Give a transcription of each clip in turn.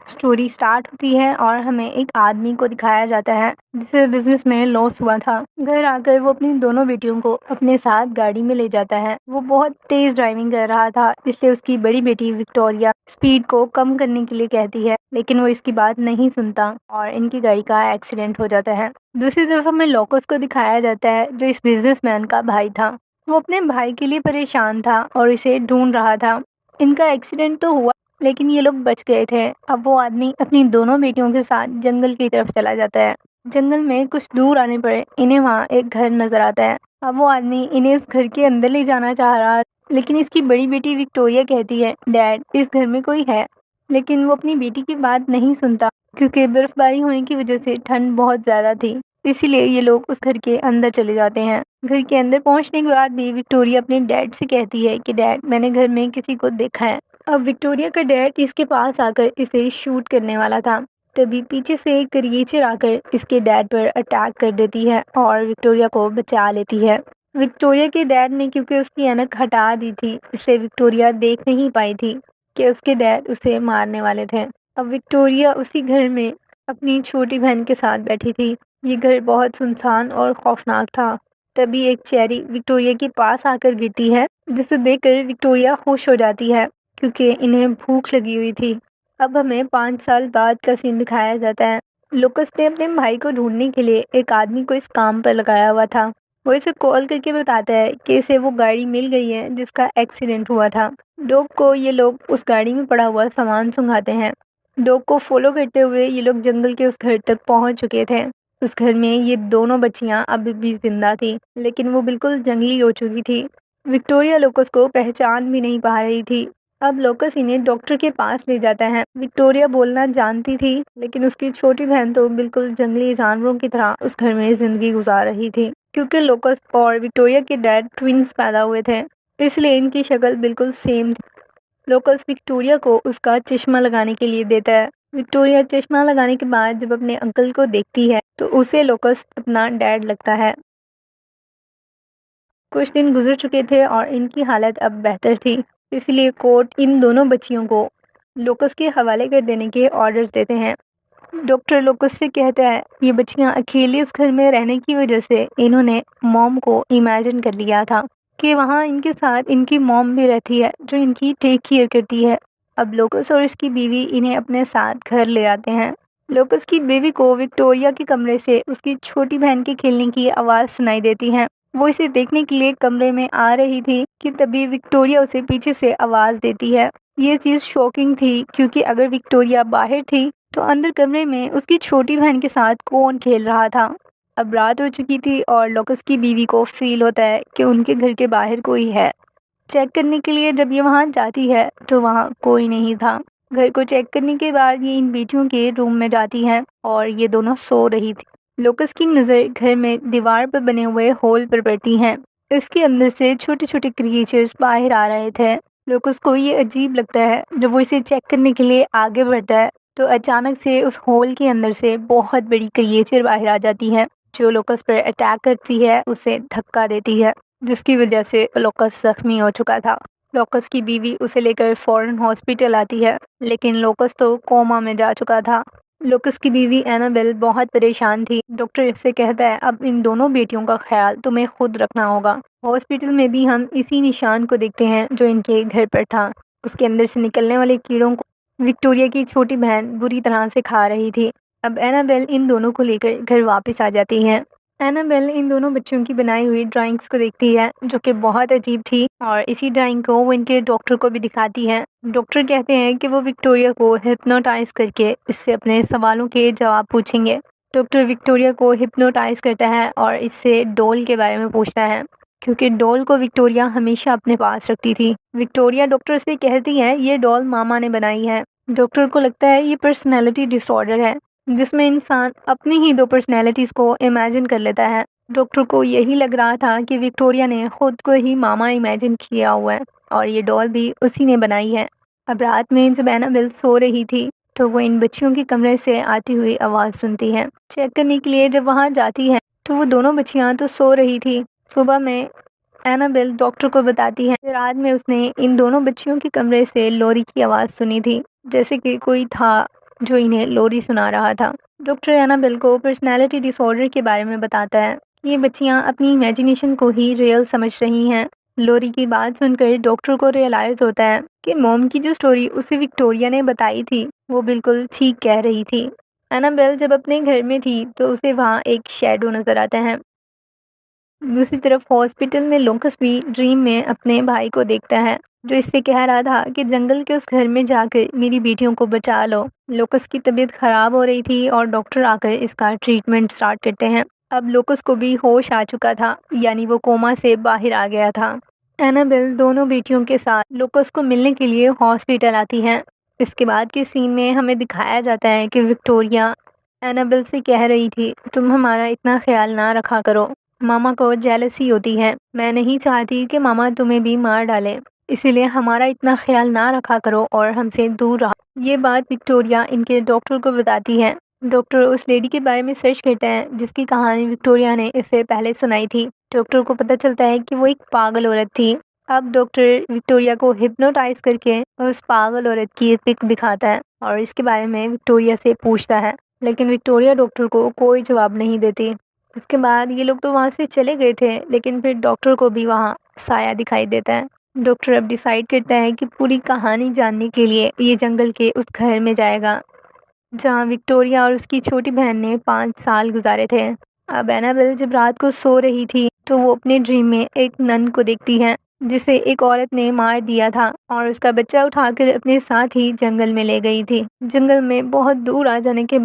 Story start होती है और हमें एक आदमी को दिखाया जाता है जिसे बिजनेस में लॉस हुआ था। घर आकर वो अपनी दोनों बेटियों को अपने साथ गाड़ी में ले जाता है। वो बहुत तेज ड्राइविंग कर रहा था, इसलिए उसकी बड़ी बेटी विक्टोरिया स्पीड को कम करने के लिए कहती है, लेकिन वो इसकी बात नहीं सुनता और इनकी गाड़ी का एक्सीडेंट हो जाता है। दूसरी तरफ हमें लोकस को दिखाया जाता है जो इस बिजनेसमैन का भाई था। वो अपने भाई के लिए परेशान था और इसे ढूंढ रहा था। इनका एक्सीडेंट तो हुआ, लेकिन ये लोग बच गए थे। अब वो आदमी अपनी दोनों बेटियों के साथ जंगल की तरफ चला जाता है। जंगल में कुछ दूर आने पर इन्हें वहाँ एक घर नजर आता है। अब वो आदमी इन्हें इस घर के अंदर ले जाना चाह रहा, लेकिन इसकी बड़ी बेटी विक्टोरिया कहती है, डैड इस घर में कोई है। लेकिन वो अपनी बेटी की बात नहीं सुनता, क्योंकि बर्फबारी होने की वजह से ठंड बहुत ज्यादा थी। इसीलिए ये लोग उस घर के अंदर चले जाते हैं। घर के अंदर पहुंचने के बाद भी विक्टोरिया अपने डैड से कहती है कि डैड मैंने घर में किसी को देखा है। अब विक्टोरिया का डैड इसके पास आकर इसे शूट करने वाला था, तभी पीछे से एक क्रिएचर आकर इसके डैड पर अटैक कर देती है और विक्टोरिया को बचा लेती है। विक्टोरिया के डैड ने क्योंकि उसकी ऐनक हटा दी थी, इसलिए विक्टोरिया देख नहीं पाई थी कि उसके डैड उसे मारने वाले थे। अब विक्टोरिया उसी घर में अपनी छोटी बहन के साथ बैठी थी। ये घर बहुत सुनसान और खौफनाक था। तभी एक चेरी विक्टोरिया के पास आकर गिरती है, जिसे देखकर विक्टोरिया होश हो जाती है, क्योंकि इन्हें भूख लगी हुई थी। अब हमें 5 साल बाद का सीन दिखाया जाता है। लुकस ने अपने भाई को ढूंढने के लिए एक आदमी को इस काम पर लगाया हुआ था। वो इसे कॉल करके बताता है कि इसे वो गाड़ी मिल गई है जिसका एक्सीडेंट हुआ था। डॉग को ये लोग उस गाड़ी में पड़ा हुआ सामान सुंघाते हैं। डॉग को फॉलो करते हुए ये लोग जंगल के उस घर तक पहुंच चुके थे। उस घर में ये दोनों बच्चियां अभी भी जिंदा थी, लेकिन वो बिल्कुल जंगली हो चुकी थी। विक्टोरिया लोकस को पहचान भी नहीं पा रही थी। अब लोकस इन्हें डॉक्टर के पास ले जाता है। विक्टोरिया बोलना जानती थी, लेकिन उसकी छोटी बहन तो बिल्कुल जंगली जानवरों की तरह उस घर में जिंदगी गुजार रही थी। क्योंकि लोकस और विक्टोरिया के डैड ट्विंस पैदा हुए थे, इसलिए इनकी शक्ल बिल्कुल सेम थी। लोकस विक्टोरिया को उसका चश्मा लगाने के लिए देता है। विक्टोरिया चश्मा लगाने के बाद जब अपने अंकल को देखती है तो उसे लोकस अपना डैड लगता है। कुछ दिन गुजर चुके थे और इनकी हालत अब बेहतर थी, इसलिए कोर्ट इन दोनों बच्चियों को लोकस के हवाले कर देने के ऑर्डर्स देते हैं। डॉक्टर लोकस से कहता है ये बच्चियां अकेली उस घर में रहने की वजह से इन्होंने मॉम को इमेजिन कर लिया था कि वहाँ इनके साथ इनकी मॉम भी रहती है जो इनकी टेक केयर करती है। अब लोकस और इसकी बीवी इन्हें अपने साथ घर ले आते हैं। लोकस की बीवी को विक्टोरिया के कमरे से उसकी छोटी बहन के खेलने की आवाज़ सुनाई देती है। वो इसे देखने के लिए कमरे में आ रही थी कि तभी विक्टोरिया उसे पीछे से आवाज़ देती है। ये चीज़ शॉकिंग थी, क्योंकि अगर विक्टोरिया बाहर थी तो अंदर कमरे में उसकी छोटी बहन के साथ कौन खेल रहा था। अब रात हो चुकी थी और लोकस की बीवी को फील होता है कि उनके घर के बाहर कोई है। चेक करने के लिए जब ये वहाँ जाती है तो वहाँ कोई नहीं था। घर को चेक करने के बाद ये इन बेटियों के रूम में जाती है और ये दोनों सो रही थी। लोकस की नज़र घर में दीवार पर बने हुए होल पर पड़ती है। इसके अंदर से छोटे छोटे क्रिएचर्स बाहर आ रहे थे। लोकस को ये अजीब लगता है। जब वो इसे चेक करने के लिए आगे बढ़ता है तो अचानक से उस होल के अंदर से बहुत बड़ी क्रिएचर बाहर आ जाती है, जो लोकस पर अटैक करती है, उसे धक्का देती है, जिसकी वजह से लोकस जख्मी हो चुका था। लोकस की बीवी उसे लेकर फौरन हॉस्पिटल आती है, लेकिन लोकस तो कोमा में जा चुका था। लोकस की बीवी एनाबेल बहुत परेशान थी। डॉक्टर इससे कहता है अब इन दोनों बेटियों का ख्याल तुम्हें खुद रखना होगा। हॉस्पिटल में भी हम इसी निशान को देखते हैं जो इनके घर पर था। उसके अंदर से निकलने वाले कीड़ों को विक्टोरिया की छोटी बहन बुरी तरह से खा रही थी। अब एनाबेल इन दोनों को लेकर घर वापस आ जाती है। एनाबेल इन दोनों बच्चों की बनाई हुई ड्राइंग्स को देखती है, जो कि बहुत अजीब थी, और इसी ड्राइंग को वो इनके डॉक्टर को भी दिखाती है। डॉक्टर कहते हैं कि वो विक्टोरिया को हिप्नोटाइज करके इससे अपने सवालों के जवाब पूछेंगे। डॉक्टर विक्टोरिया को हिप्नोटाइज करता है और इससे डॉल के बारे में पूछता है, क्योंकि डॉल को विक्टोरिया हमेशा अपने पास रखती थी। विक्टोरिया डॉक्टर से कहती है ये डॉल मामा ने बनाई है। डॉक्टर को लगता है ये पर्सनैलिटी डिसऑर्डर है, जिसमें इंसान अपनी ही दो पर्सनैलिटीज़ को इमेजिन कर लेता है। डॉक्टर को यही लग रहा था कि विक्टोरिया ने खुद को ही मामा इमेजिन किया हुआ है और ये डॉल भी उसी ने बनाई है। अब रात में जब एनाबेल सो रही थी तो वो इन बच्चियों के कमरे से आती हुई आवाज़ सुनती है। चेक करने के लिए जब वहाँ जाती है तो वो दोनों बच्चियाँ तो सो रही थी। सुबह में एनाबेल डॉक्टर को बताती है कि रात में उसने इन दोनों बच्चियों के कमरे से लोरी की आवाज़ सुनी थी, जैसे कि कोई था जो इन्हें लोरी सुना रहा था। डॉक्टर एनाबेल को पर्सनैलिटी डिसऑर्डर के बारे में बताता है कि ये बच्चियां अपनी इमेजिनेशन को ही रियल समझ रही हैं। लोरी की बात सुनकर डॉक्टर को रियलाइज़ होता है कि मॉम की जो स्टोरी उसे विक्टोरिया ने बताई थी वो बिल्कुल ठीक कह रही थी। एनाबेल जब अपने घर में थी तो उसे वहाँ एक शैडो नज़र आता है। दूसरी तरफ हॉस्पिटल में लोकस भी ड्रीम में अपने भाई को देखता है, जो इससे कह रहा था कि जंगल के उस घर में जाकर मेरी बेटियों को बचा लो। लोकस की तबीयत खराब हो रही थी और डॉक्टर आकर इसका ट्रीटमेंट स्टार्ट करते हैं। अब लोकस को भी होश आ चुका था, यानी वो कोमा से बाहर आ गया था। एनाबेल दोनों बेटियों के साथ लोकस को मिलने के लिए हॉस्पिटल आती हैं। इसके बाद के सीन में हमें दिखाया जाता है कि विक्टोरिया एनाबेल से कह रही थी, तुम हमारा इतना ख्याल ना रखा करो, मामा को जेलसी होती है, मैं नहीं चाहती कि मामा तुम्हें भी मार डालें, इसीलिए हमारा इतना ख्याल ना रखा करो और हमसे दूर रहा। ये बात विक्टोरिया इनके डॉक्टर को बताती है। डॉक्टर उस लेडी के बारे में सर्च करता है जिसकी कहानी विक्टोरिया ने इससे पहले सुनाई थी। डॉक्टर को पता चलता है कि वो एक पागल औरत थी। अब डॉक्टर विक्टोरिया को हिप्नोटाइज करके उस पागल औरत की पिक दिखाता है और इसके बारे में विक्टोरिया से पूछता है, लेकिन विक्टोरिया डॉक्टर को कोई जवाब नहीं देती। इसके बाद ये लोग तो वहाँ से चले गए थे, लेकिन फिर डॉक्टर को भी वहाँ साया दिखाई देता है। डॉक्टर अब डिसाइड करता है कि पूरी कहानी जानने के लिए ये जंगल के उस घर में जाएगा जहाँ विक्टोरिया और उसकी छोटी बहन ने 5 साल गुजारे थे। अब एनाबेल जब रात को सो रही थी तो वो अपने ड्रीम में एक नन को देखती है जिसे एक औरत ने मार दिया था और उसका बच्चा उठाकर अपने साथ ही जंगल में ले गई थी। जंगल में बहुत दूर आ जाने के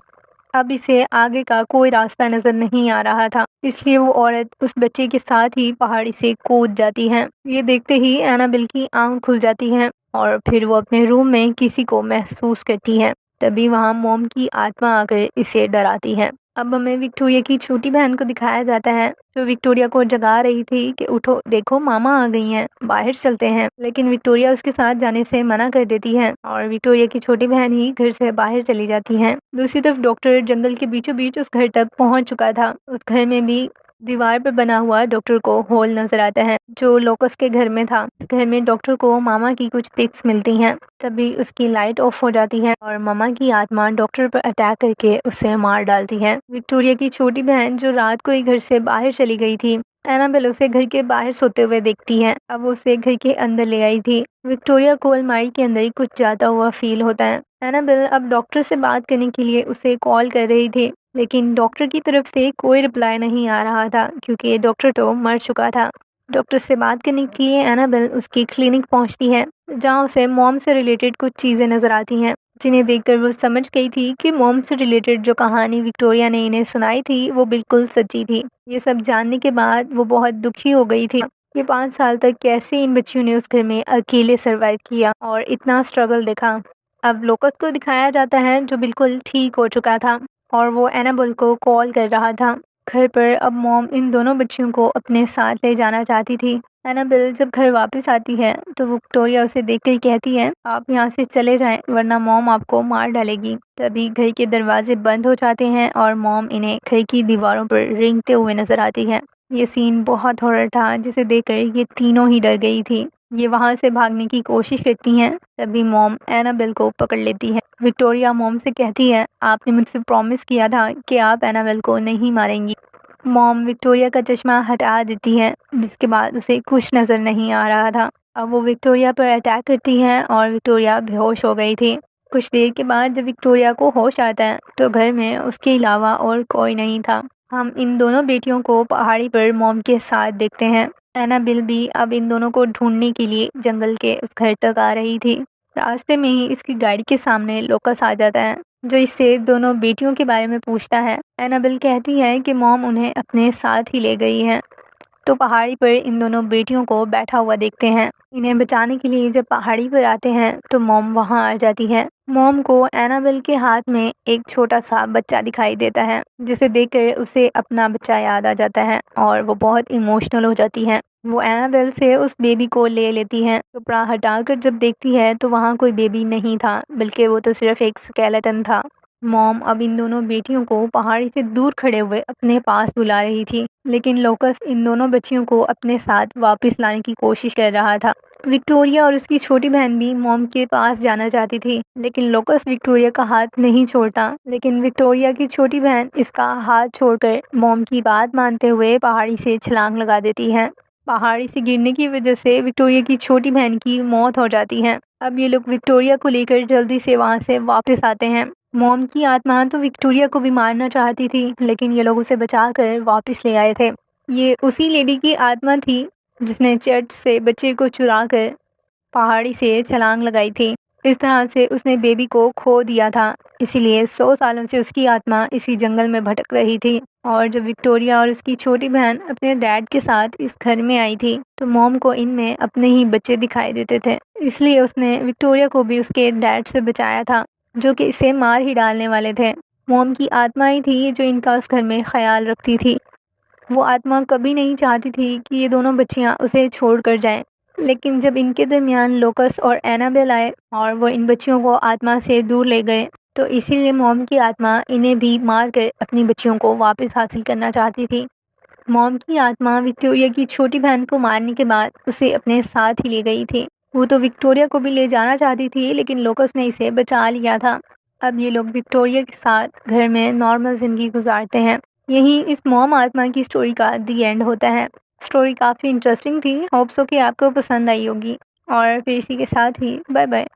अब इसे आगे का कोई रास्ता नजर नहीं आ रहा था, इसलिए वो औरत उस बच्चे के साथ ही पहाड़ी से कूद जाती है। ये देखते ही एनाबेल की आंख खुल जाती है और फिर वो अपने रूम में किसी को महसूस करती है। तभी वहाँ मोम की आत्मा आकर इसे डराती है। अब हमें विक्टोरिया की छोटी बहन को दिखाया जाता है जो विक्टोरिया को जगा रही थी कि उठो, देखो मामा आ गई हैं, बाहर चलते हैं। लेकिन विक्टोरिया उसके साथ जाने से मना कर देती है और विक्टोरिया की छोटी बहन ही घर से बाहर चली जाती है। दूसरी तरफ डॉक्टर जंगल के बीचों बीच उस घर तक पहुंच चुका था। उस घर में भी दीवार पर बना हुआ डॉक्टर को होल नजर आता है जो लोकस के घर में था। इस घर में डॉक्टर को मामा की कुछ पिक्स मिलती हैं। तभी उसकी लाइट ऑफ हो जाती है और मामा की आत्मा डॉक्टर पर अटैक करके उसे मार डालती है। विक्टोरिया की छोटी बहन जो रात को ही घर से बाहर चली गई थी, एनाबेल उसे घर के बाहर सोते हुए देखती है। अब वो उसे घर के अंदर ले आई थी। विक्टोरिया को अलमारी के अंदर ही कुछ जाता हुआ फील होता है। एनाबेल अब डॉक्टर से बात करने के लिए उसे कॉल कर रही थी, लेकिन डॉक्टर की तरफ से कोई रिप्लाई नहीं आ रहा था क्योंकि डॉक्टर तो मर चुका था। डॉक्टर से बात करने के लिए एनाबेल उसकी क्लिनिक पहुंचती है जहां उसे मॉम से रिलेटेड कुछ चीज़ें नज़र आती हैं, जिन्हें देखकर वो समझ गई थी कि मॉम से रिलेटेड जो कहानी विक्टोरिया ने इन्हें सुनाई थी वो बिल्कुल सच्ची थी। ये सब जानने के बाद वो बहुत दुखी हो गई थी। ये 5 साल तक कैसे इन बच्चियों ने उस घर में अकेले सरवाइव किया और इतना स्ट्रगल देखा। अब लोकस को दिखाया जाता है जो बिल्कुल ठीक हो चुका था और वो एनाबेल को कॉल कर रहा था। घर पर अब मॉम इन दोनों बच्चियों को अपने साथ ले जाना चाहती थी। एनाबेल जब घर वापस आती है तो विक्टोरिया उसे देखकर कहती है, आप यहाँ से चले जाएं वरना मॉम आपको मार डालेगी। तभी घर के दरवाजे बंद हो जाते हैं और मॉम इन्हें घर की दीवारों पर रेंगते हुए नजर आती है। ये सीन बहुत हॉरर था जिसे देखकर ये तीनों ही डर गई थी। ये वहाँ से भागने की कोशिश करती हैं, तभी मॉम एनाबेल को पकड़ लेती है। विक्टोरिया मॉम से कहती है, आपने मुझसे प्रॉमिस किया था कि आप एनाबेल को नहीं मारेंगी। मॉम विक्टोरिया का चश्मा हटा देती है जिसके बाद उसे कुछ नज़र नहीं आ रहा था। अब वो विक्टोरिया पर अटैक करती हैं और विक्टोरिया बेहोश हो गई थी। कुछ देर के बाद जब विक्टोरिया को होश आता है तो घर में उसके अलावा और कोई नहीं था। हम इन दोनों बेटियों को पहाड़ी पर मॉम के साथ देखते हैं। एनाबेल भी अब इन दोनों को ढूंढने के लिए जंगल के उस घर तक आ रही थी। रास्ते में ही इसकी गाड़ी के सामने लोकस आ जाता है जो इससे दोनों बेटियों के बारे में पूछता है। एनाबेल कहती है कि मॉम उन्हें अपने साथ ही ले गई है। तो पहाड़ी पर इन दोनों बेटियों को बैठा हुआ देखते हैं। इन्हें बचाने के लिए जब पहाड़ी पर आते हैं तो मॉम वहां आ जाती है। मॉम को एनाबेल के हाथ में एक छोटा सा बच्चा दिखाई देता है जिसे देखकर उसे अपना बच्चा याद आ जाता है और वो बहुत इमोशनल हो जाती है। वो एनाबेल से उस बेबी को ले लेती है। कपड़ा हटाकर जब देखती है तो वहाँ कोई बेबी नहीं था, बल्कि वो तो सिर्फ एक स्केलेटन था। मॉम अब इन दोनों बेटियों को पहाड़ी से दूर खड़े हुए अपने पास बुला रही थी, लेकिन लोकस इन दोनों बच्चियों को अपने साथ वापस लाने की कोशिश कर रहा था। विक्टोरिया और उसकी छोटी बहन भी मॉम के पास जाना चाहती थी, लेकिन लोकस विक्टोरिया का हाथ नहीं छोड़ता। लेकिन विक्टोरिया की छोटी बहन इसका हाथ छोड़कर मॉम की बात मानते हुए पहाड़ी से छलांग लगा देती है। पहाड़ी से गिरने की वजह से विक्टोरिया की छोटी बहन की मौत हो जाती है। अब ये लोग विक्टोरिया को लेकर जल्दी से वहाँ से वापस आते हैं। मॉम की आत्मा तो विक्टोरिया को भी मारना चाहती थी, लेकिन ये लोग उसे बचाकर वापस ले आए थे। ये उसी लेडी की आत्मा थी जिसने चर्च से बच्चे को चुरा कर पहाड़ी से छलांग लगाई थी। इस तरह से उसने बेबी को खो दिया था, इसीलिए 100 सालों से उसकी आत्मा इसी जंगल में भटक रही थी। और जब विक्टोरिया और उसकी छोटी बहन अपने डैड के साथ इस घर में आई थी, तो मॉम को इनमें अपने ही बच्चे दिखाई देते थे, इसलिए उसने विक्टोरिया को भी उसके डैड से बचाया था, जो कि इसे मार ही डालने वाले थे। मॉम की आत्मा ही थी जो इनका उस घर में ख्याल रखती थी। वो आत्मा कभी नहीं चाहती थी कि ये दोनों बच्चियां उसे छोड़कर जाएं। लेकिन जब इनके दरमियान लोकस और एनाबेल आए और वो इन बच्चियों को आत्मा से दूर ले गए, तो इसीलिए मॉम की आत्मा इन्हें भी मार कर अपनी बच्चियों को वापस हासिल करना चाहती थी। मॉम की आत्मा विक्टोरिया की छोटी बहन को मारने के बाद उसे अपने साथ ही ले गई थी। वो तो विक्टोरिया को भी ले जाना चाहती थी, लेकिन लोकस ने इसे बचा लिया था। अब ये लोग विक्टोरिया के साथ घर में नॉर्मल ज़िंदगी गुजारते हैं। यही इस मॉम आत्मा की स्टोरी का दी एंड होता है। स्टोरी काफ़ी इंटरेस्टिंग थी, होप सो कि आपको पसंद आई होगी। और फिर इसी के साथ ही बाय बाय।